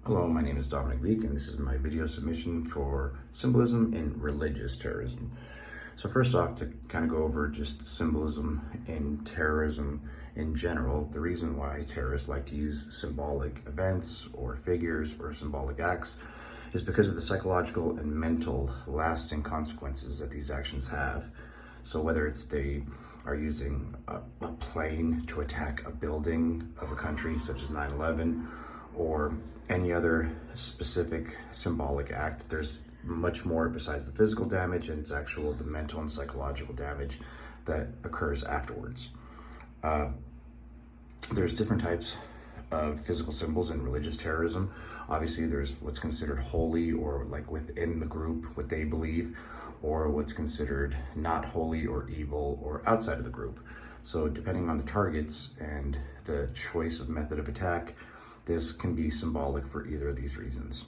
Hello, my name is Dominic Beek, and this is my video submission for symbolism in religious terrorism. So first off, to kind of go over just symbolism in terrorism in general, the reason why terrorists like to use symbolic events or figures or symbolic acts is because of the psychological and mental lasting consequences that these actions have. So whether it's they are using a plane to attack a building of a country such as 9/11, or any other specific symbolic act, there's much more besides the physical damage, and it's actual the mental and psychological damage that occurs afterwards. There's different types of physical symbols in religious terrorism. Obviously, there's what's considered holy, or like within the group, what they believe, or what's considered not holy or evil or outside of the group. So depending on the targets and the choice of method of attack, this can be symbolic for either of these reasons.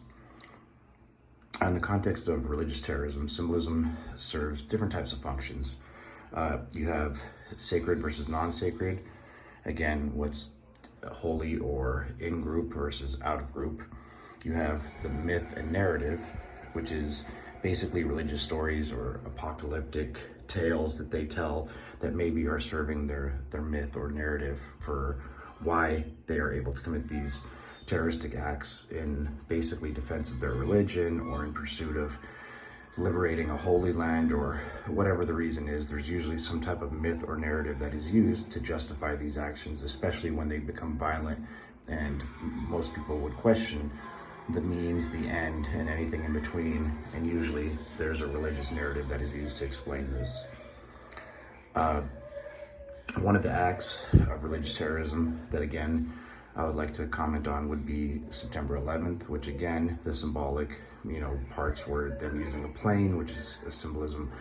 In the context of religious terrorism, symbolism serves different types of functions. You have sacred versus non-sacred. Again, what's holy or in group versus out of group. You have the myth and narrative, which is basically religious stories or apocalyptic tales that they tell that maybe are serving their myth or narrative for why they are able to commit these terroristic acts in basically defense of their religion or in pursuit of liberating a holy land, or whatever the reason is. There's usually some type of myth or narrative that is used to justify these actions, especially when they become violent, and most people would question the means, the end, and anything in between, and usually there's a religious narrative that is used to explain this. One of the acts of religious terrorism that, again, I would like to comment on would be September 11th, which, again, the symbolic, parts were them using a plane, which is a symbolism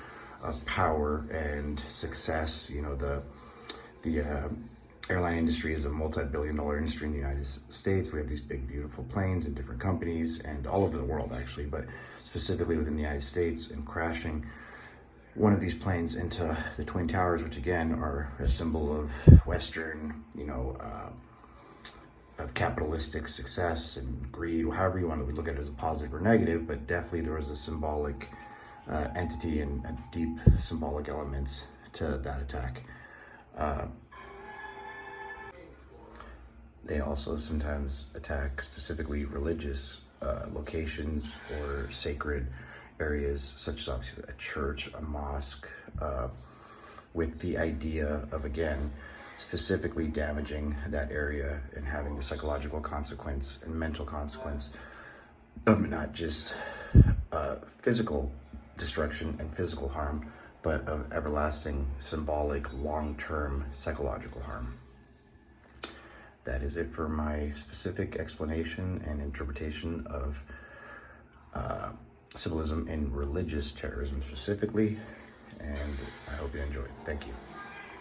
of power and success. The airline industry is a multi-billion-dollar industry in the United States. We have these big, beautiful planes in different companies and all over the world, actually, but specifically within the United States, and crashing one of these planes into the Twin Towers, which again are a symbol of Western, of capitalistic success and greed, however you want to look at it, as a positive or negative, but definitely there was a symbolic entity and a deep symbolic elements to that attack. They also sometimes attack specifically religious locations or sacred areas, such as obviously a church, a mosque, with the idea of, again, specifically damaging that area and having the psychological consequence and mental consequence of not just physical destruction and physical harm, but of everlasting symbolic long-term psychological harm. That is it for my specific explanation and interpretation of symbolism in religious terrorism specifically, and I hope you enjoyed. Thank you.